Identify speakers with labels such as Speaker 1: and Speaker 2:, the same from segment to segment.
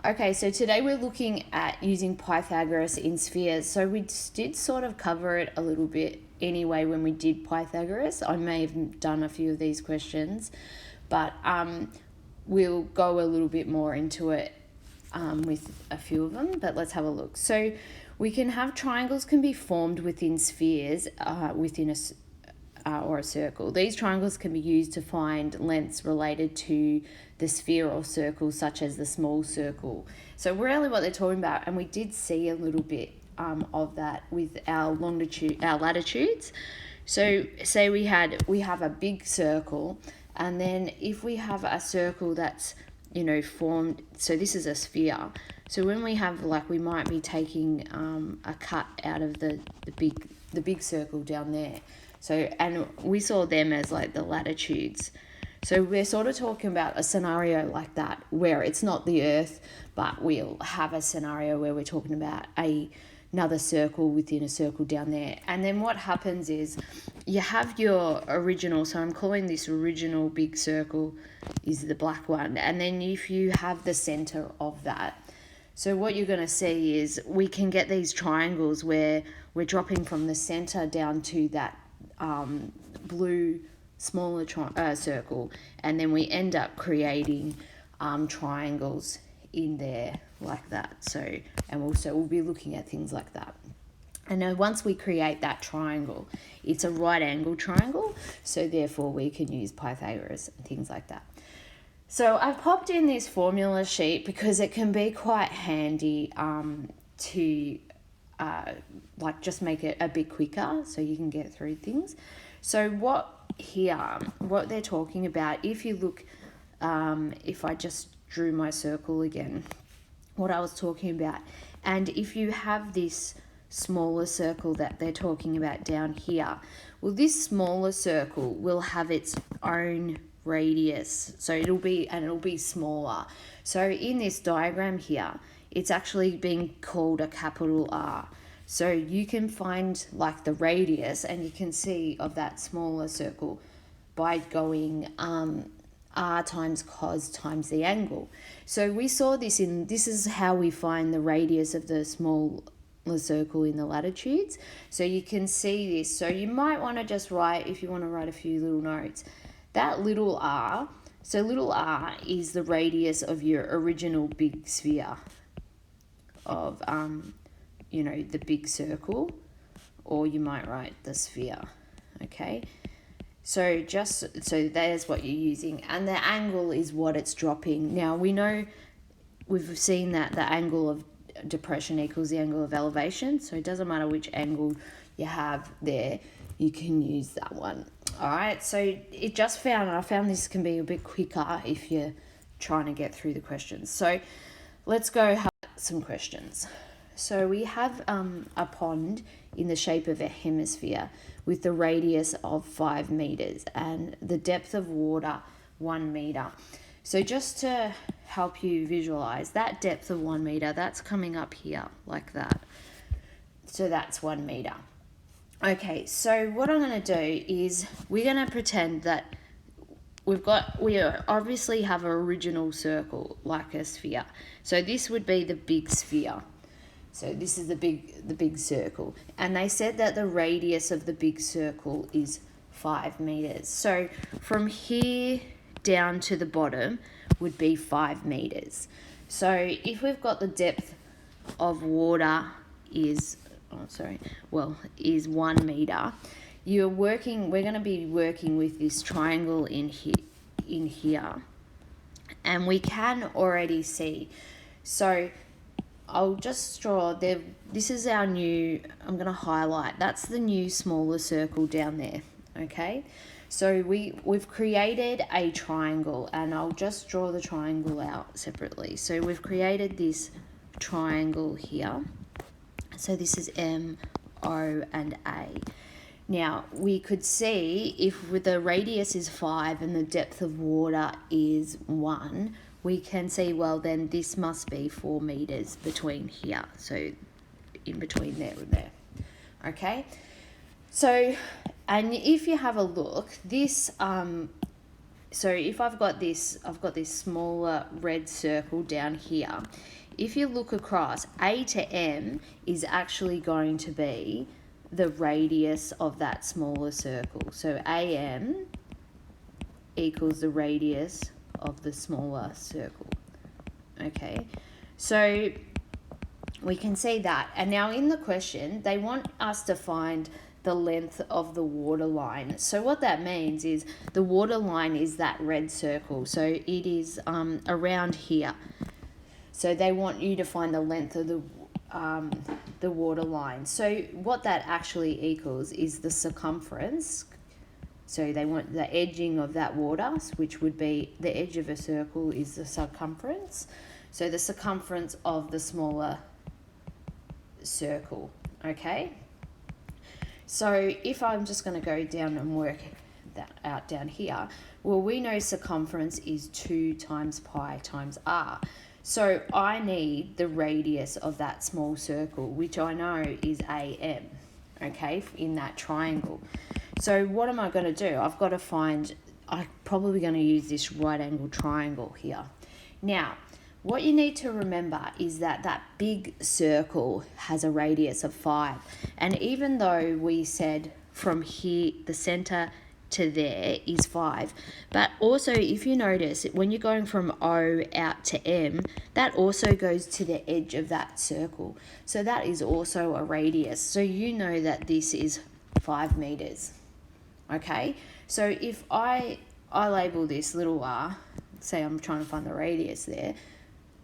Speaker 1: Okay, so today we're looking at using Pythagoras in spheres. So we did sort of cover it a little bit anyway when we did Pythagoras. I may have done a few of these questions, but we'll go a little bit more into it with a few of them, but let's have a look. So we can have triangles can be formed within spheres within or a circle. These triangles can be used to find lengths related to the sphere or circle, such as the small circle. So really what they're talking about, and we did see a little bit of that with our latitudes. So say we have a big circle, and then if we have a circle that's formed, so this is a sphere. So when we have we might be taking a cut out of the big circle down there. So, and we saw them as the latitudes. So we're sort of talking about a scenario like that where it's not the Earth, but we'll have a scenario where we're talking about another circle within a circle down there. And then what happens is you have your original, so I'm calling this original big circle is the black one. And then if you have the center of that, so what you're going to see is we can get these triangles where we're dropping from the center down to that blue smaller circle, and then we end up creating triangles in there like that. So, and also we'll be looking at things like that. And now once we create that triangle, it's a right angle triangle, so therefore we can use Pythagoras and things like that. So I've popped in this formula sheet because it can be quite handy to just make it a bit quicker so you can get through things. So what they're talking about, if you look, if I just drew my circle again, what I was talking about, and if you have this smaller circle that they're talking about down here, well, this smaller circle will have its own radius, so it'll be smaller. So in this diagram here, it's actually being called a capital R. So you can find the radius, and you can see of that smaller circle by going R times cos times the angle. So we saw this this is how we find the radius of the smaller circle in the latitudes. So you can see this. So you might want to just write, if you want to write a few little notes, that little r, so little r is the radius of your original big sphere of the big circle, or you might write the sphere. Okay, so there's what you're using, and the angle is what it's dropping. Now we know, we've seen that the angle of depression equals the angle of elevation, so it doesn't matter which angle you have there, you can use that one. All right, so I found this can be a bit quicker if you're trying to get through the questions. So let's go have some questions. So we have a pond in the shape of a hemisphere with the radius of 5 meters and the depth of water 1 meter. So just to help you visualize, that depth of 1 meter, that's coming up here like that. So that's 1 meter. Okay, so what I'm going to do is we're going to pretend that we obviously have an original circle like a sphere. So this would be the big sphere. So this is the big circle. And they said that the radius of the big circle is 5 meters. So from here down to the bottom would be 5 meters. So if we've got the depth of water is 1 meter, we're going to be working with this triangle in here, and we can already see. So I'll just draw there. This is our new, I'm going to highlight, that's the new smaller circle down there. Okay, so we've created a triangle, and I'll just draw the triangle out separately. So we've created this triangle here. So this is M, O, and A. Now, we could see if with the radius is 5 and the depth of water is 1, we can see, well, then this must be 4 meters between here. So in between there and there. Okay? So, and if you have a look, this so if I've got this smaller red circle down here. If you look across, A to M is actually going to be the radius of that smaller circle. So AM equals the radius of the smaller circle. Okay, so we can see that. And now in the question, they want us to find the length of the water line. So what that means is the water line is that red circle. So it is around here. So they want you to find the length of the water line. So what that actually equals is the circumference. So they want the edging of that water, which would be the edge of a circle is the circumference. So the circumference of the smaller circle, okay? So if I'm just going to go down and work that out down here, well, we know circumference is 2 times pi times r. So I need the radius of that small circle, which I know is AM, okay, in that triangle. So what am I going to do? I've got to find, I'm probably going to use this right angle triangle here. Now, what you need to remember is that that big circle has a radius of 5. And even though we said from here, the center to there is 5, but also if you notice when you're going from O out to M, that also goes to the edge of that circle, so that is also a radius. So you know that this is 5 meters. Okay, so if I label this little r, say I'm trying to find the radius there,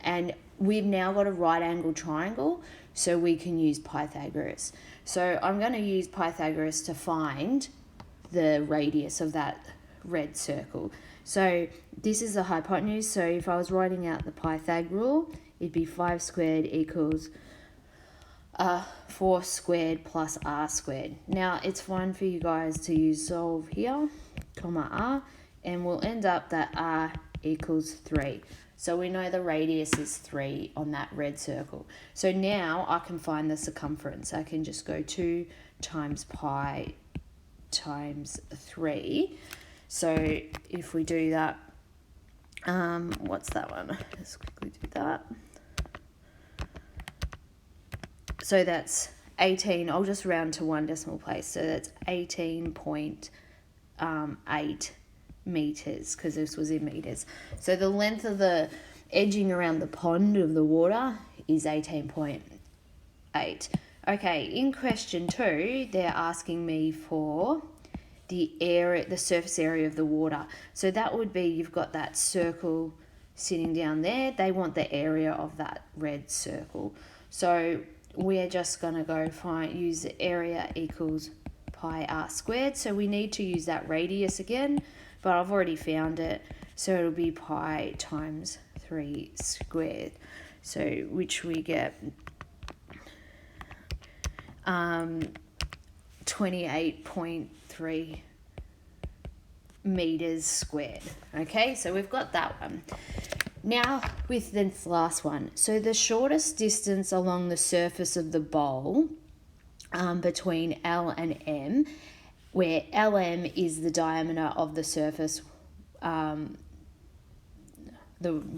Speaker 1: and we've now got a right angle triangle, so we can use Pythagoras. So I'm going to use Pythagoras to find the radius of that red circle. So this is the hypotenuse. So if I was writing out the Pythag rule, it'd be 5 squared equals 4 squared plus r squared. Now it's fine for you guys to use solve here, comma r, and we'll end up that r equals 3. So we know the radius is 3 on that red circle. So now I can find the circumference. I can just go 2 times pi times 3. So if we do that, what's that one? Let's quickly do that. So that's 18. I'll just round to 1 decimal place. So that's 18.8 meters, because this was in meters. So the length of the edging around the pond of the water is 18.8. Okay, in question 2, they're asking me for the area, the surface area of the water. So that would be, you've got that circle sitting down there. They want the area of that red circle. So we're just going to go use the area equals pi r squared. So we need to use that radius again, but I've already found it. So it'll be pi times 3 squared. So which we get 28.3 meters squared. Okay, so we've got that one. Now with this last one. So the shortest distance along the surface of the bowl between L and M, where LM is the diameter of the surface, the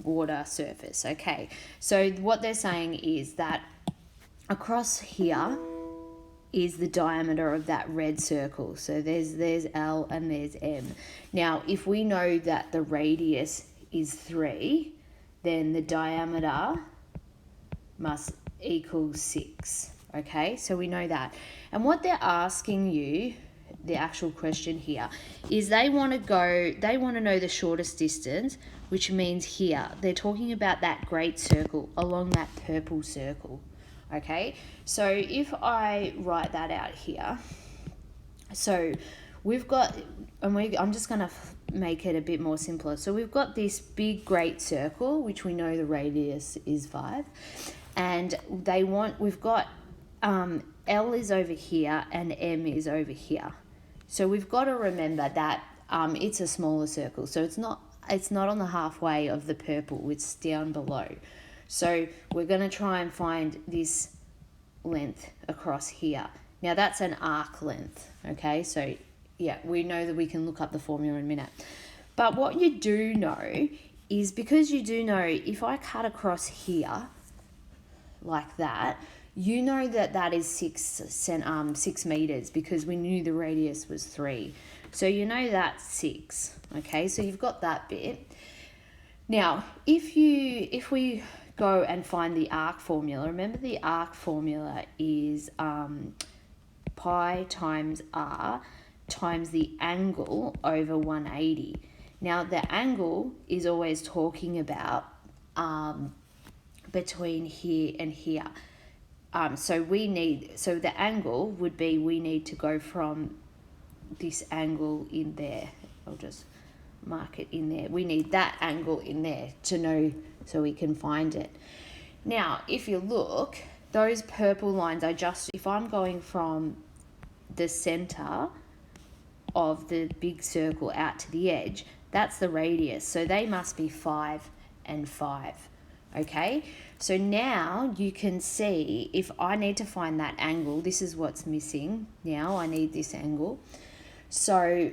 Speaker 1: water surface. Okay, so what they're saying is that across here is the diameter of that red circle. So there's L and there's M. Now, if we know that the radius is 3, then the diameter must equal 6. Okay, so we know that. And what they're asking you, the actual question here, is they want to know the shortest distance, which means here. They're talking about that great circle along that purple circle. Okay, so if I write that out here, so we've got, I'm just going to make it a bit more simpler. So we've got this big great circle, which we know the radius is 5, and we've got L is over here and M is over here. So we've got to remember that it's a smaller circle, so it's not on the halfway of the purple, it's down below. So we're going to try and find this length across here. Now that's an arc length, okay? So yeah, we know that we can look up the formula in a minute. But what you do know is, because you do know if I cut across here like that, you know that that is 6 meters, because we knew the radius was 3. So you know that's 6. Okay, so you've got that bit. Now, if we go and find the arc formula, remember the arc formula is pi times r times the angle over 180. Now, the angle is always talking about between here and here. So the angle would be, we need to go from this angle in there. I'll just mark it in there. We need that angle in there to know, so we can find it. Now, if you look, those purple lines if I'm going from the center of the big circle out to the edge, that's the radius. So they must be 5 and 5. Okay, so now you can see, if I need to find that angle, this is what's missing. Now I need this angle. So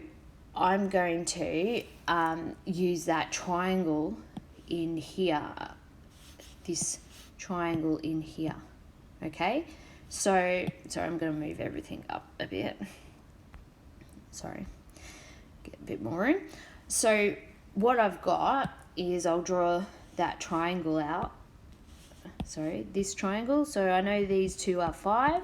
Speaker 1: I'm going to use that triangle in here, this triangle in here. Okay, so I'm going to move everything up a bit. Sorry, get a bit more room. So what I've got is, I'll draw that triangle out. Sorry, this triangle. So I know these two are 5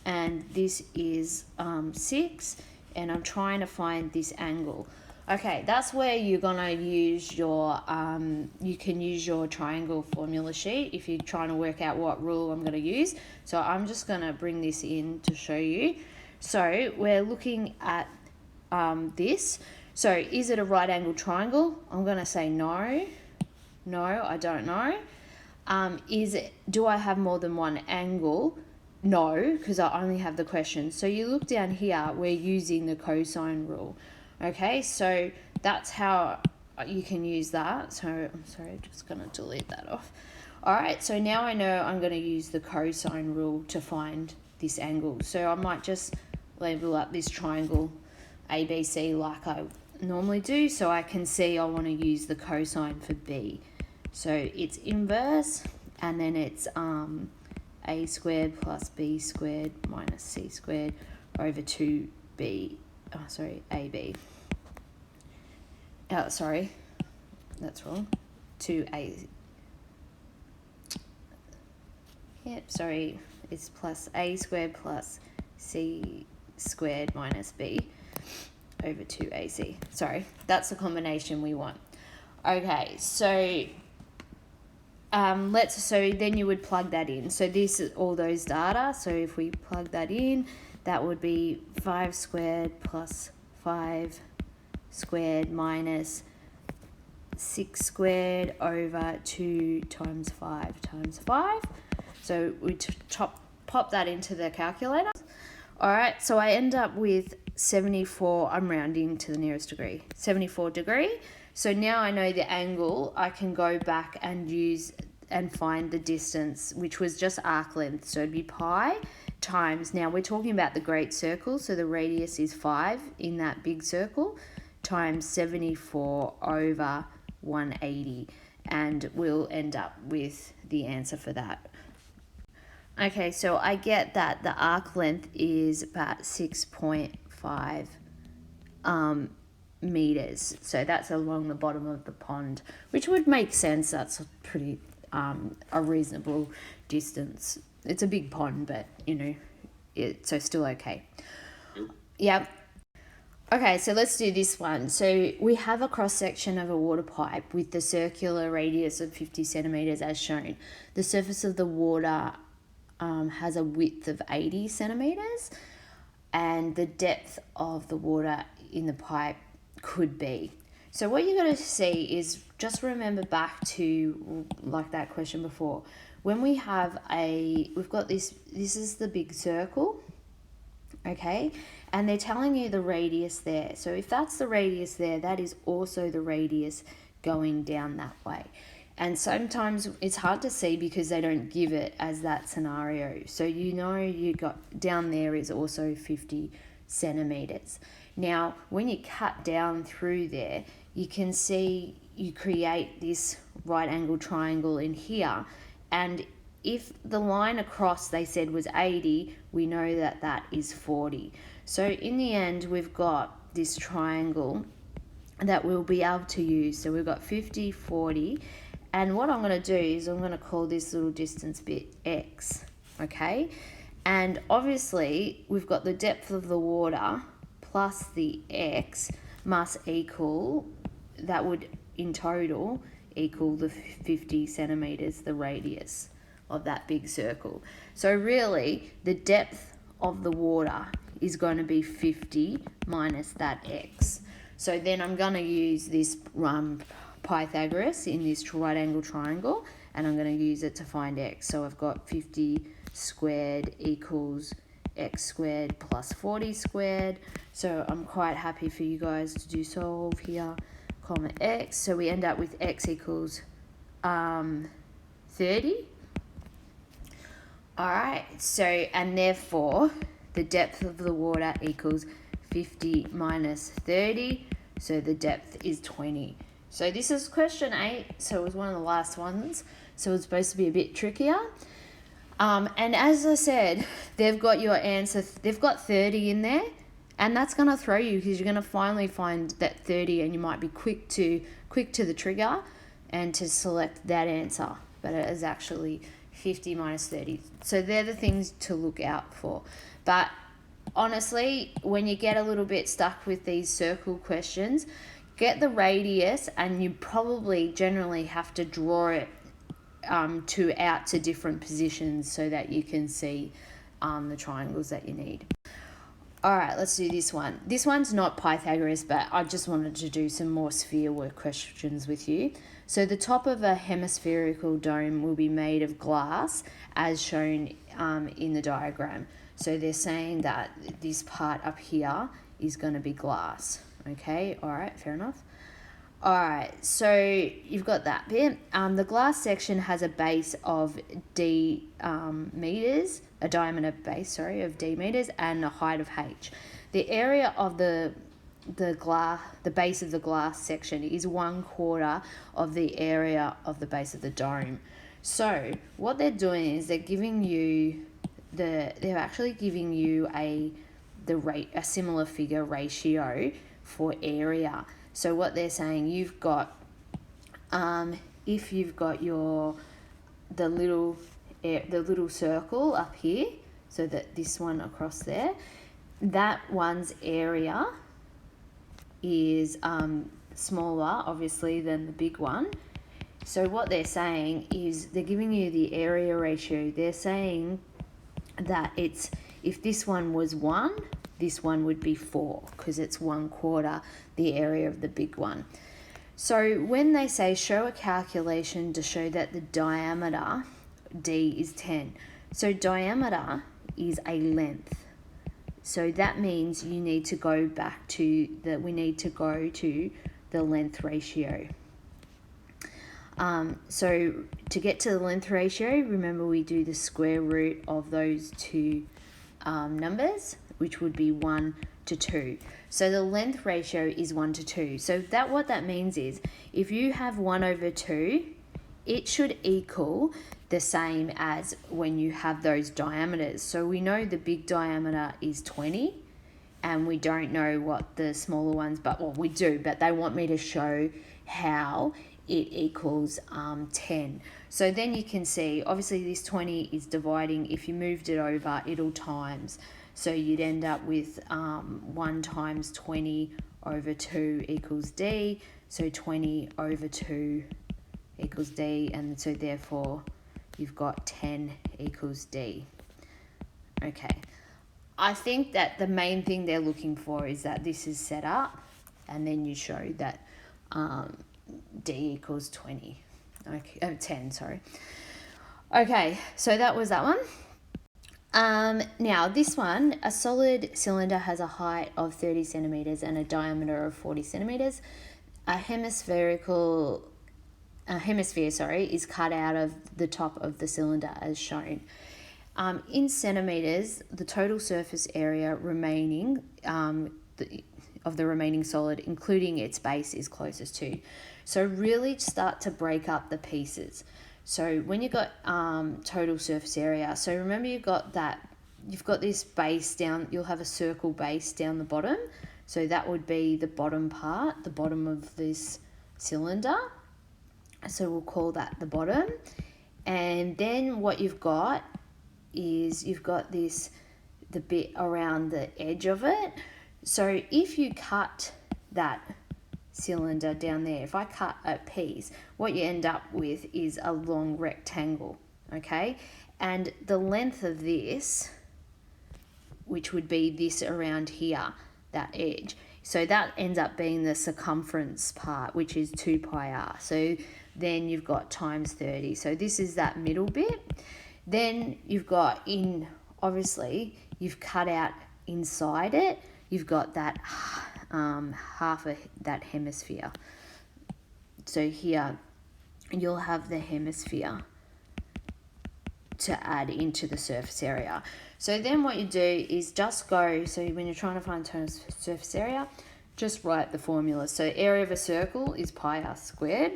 Speaker 1: and this is 6, and I'm trying to find this angle. Okay, that's where you're gonna use your you can use your triangle formula sheet if you're trying to work out what rule I'm gonna use. So I'm just gonna bring this in to show you. So we're looking at this. So is it a right angle triangle? I'm gonna say no. No, I don't know. Do I have more than one angle? No, because I only have the question. So you look down here, we're using the cosine rule. Okay, so that's how you can use that. So I'm sorry, I'm just going to delete that off. All right, so now I know I'm going to use the cosine rule to find this angle. So I might just label up this triangle ABC like I normally do, so I can see I want to use the cosine for B. So it's inverse, and then it's a squared plus b squared minus c squared over 2b, AB. Sorry, that's wrong. 2a. Yep, sorry, it's plus a squared plus c squared minus b over 2ac. Sorry, that's the combination we want. Okay, so so then you would plug that in. So this is all those data. So if we plug that in, that would be 5 squared plus 5 squared minus 6 squared over 2 times 5 times 5. So we pop that into the calculator. All right, so I end up with 74, I'm rounding to the nearest degree, 74 degree. So now I know the angle, I can go back and use and find the distance, which was just arc length. So it'd be pi times, now we're talking about the great circle, so the radius is 5 in that big circle, times 74 over 180. And we'll end up with the answer for that. Okay, so I get that the arc length is about 6.5 meters. So that's along the bottom of the pond, which would make sense. That's pretty a reasonable distance. It's a big pond, but so still okay. Yep. Okay, so let's do this one. So we have a cross section of a water pipe with the circular radius of 50 centimeters as shown. The surface of the water has a width of 80 centimeters, and the depth of the water in the pipe could be. So what you're going to see is, just remember back to like that question before. When we have we've got this is the big circle, okay? And they're telling you the radius there. So if that's the radius there, that is also the radius going down that way. And sometimes it's hard to see because they don't give it as that scenario. So you got down there is also 50 centimeters. Now, when you cut down through there, you can see you create this right angle triangle in here. And if the line across they said was 80, we know that that is 40. So in the end, we've got this triangle that we'll be able to use. So we've got 50, 40. And what I'm going to do is I'm going to call this little distance bit x, okay? And obviously, we've got the depth of the water plus the x must equal, that would in total equal the 50 centimeters, the radius of that big circle. So really, the depth of the water is going to be 50 minus that x. So then I'm going to use this Pythagoras in this right angle triangle, and I'm going to use it to find x. So I've got 50 squared equals x squared plus 40 squared. So I'm quite happy for you guys to do solve here, comma x. So we end up with x equals 30. All right, so, and therefore the depth of the water equals 50 minus 30, so the depth is 20. So this is question 8, so it was one of the last ones, so it's supposed to be a bit trickier. And as I said, they've got your answer, they've got 30 in there, and that's going to throw you because you're going to finally find that 30 and you might be quick to the trigger and to select that answer, but it is actually 50 minus 30. So they're the things to look out for. But honestly, when you get a little bit stuck with these circle questions, get the radius, and you probably generally have to draw it out to different positions so that you can see the triangles that you need. All right, let's do this one. This one's not Pythagoras, but I just wanted to do some more sphere work questions with you. So the top of a hemispherical dome will be made of glass as shown in the diagram. So they're saying that this part up here is going to be glass. Okay, all right, fair enough. All right, so you've got that bit. The glass section has a base of d meters, a diameter base, sorry, of d meters, and a height of h. The area of the base of the glass section is 1/4 of the area of the base of the dome. So what they're doing is they're giving you they're actually giving you a similar figure ratio for area. So what they're saying, you've got if you've got the little circle up here, so that this one across there, that one's area is smaller obviously than the big one. So what they're saying is they're giving you the area ratio. They're saying that if this one was 1, this one would be 4 because it's 1/4 the area of the big one. So when they say show a calculation to show that the diameter D is 10, so diameter is a length. So that means you need to go back to we need to go to the length ratio. So to get to the length ratio, remember we do the square root of those two numbers, which would be 1 to 2. So the length ratio is 1 to 2. So what that means is if you have 1/2, it should equal the same as when you have those diameters. So we know the big diameter is 20, and we don't know what the smaller ones, we do, but they want me to show how it equals 10. So then you can see, obviously this 20 is dividing. If you moved it over, it'll times. So you'd end up with 1 times 20/2 equals D. So 20/2 equals D, and so therefore you've got 10 equals D. Okay. I think that the main thing they're looking for is that this is set up, and then you show that D equals 20. Okay, 10, sorry. Okay, so that was that one. Now this one, a solid cylinder has a height of 30 centimeters and a diameter of 40 centimeters. A hemisphere, is cut out of the top of the cylinder as shown. In centimeters, the total surface area remaining of the remaining solid, including its base, is closest to. So really start to break up the pieces. So when you've got total surface area, so remember you've got this base down, you'll have a circle base down the bottom. So that would be the bottom part, the bottom of this cylinder. So we'll call that the bottom. And then what you've got is you've got the bit around the edge of it. So if you cut that cylinder down there, if I cut a piece, what you end up with is a long rectangle, okay? And the length of this, which would be this around here, that edge, so that ends up being the circumference part, which is 2 pi r. So then you've got times 30. So this is that middle bit. Then you've got obviously you've cut out inside it, you've got that half of that hemisphere. So here you'll have the hemisphere to add into the surface area. So then what you do is just go, so when you're trying to find total surface area, just write the formula. So area of a circle is pi r squared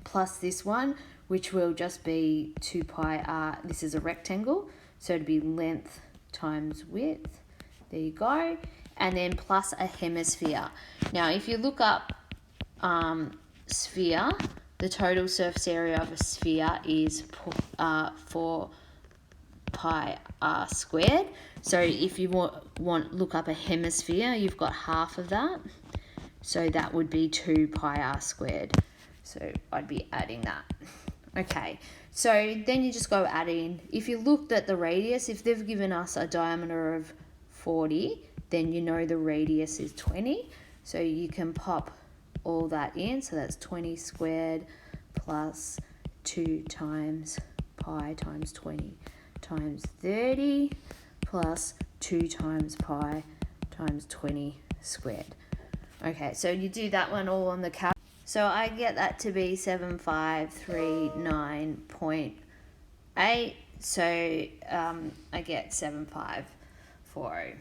Speaker 1: plus this one, which will just be 2 pi r. This is a rectangle, so it'd be length times width. There you go. And then plus a hemisphere. Now, if you look up sphere, the total surface area of a sphere is 4 pi r squared. So if you look up a hemisphere, you've got half of that. So that would be 2 pi r squared. So I'd be adding that. Okay, so then you just go adding. If you looked at the radius, if they've given us a diameter of 40, then you know the radius is 20. So you can pop all that in. So that's 20 squared plus 2 times pi times 20 times 30 plus 2 times pi times 20 squared. Okay, so you do that one all on the calc. So I get that to be 7539.8. So I get 7540.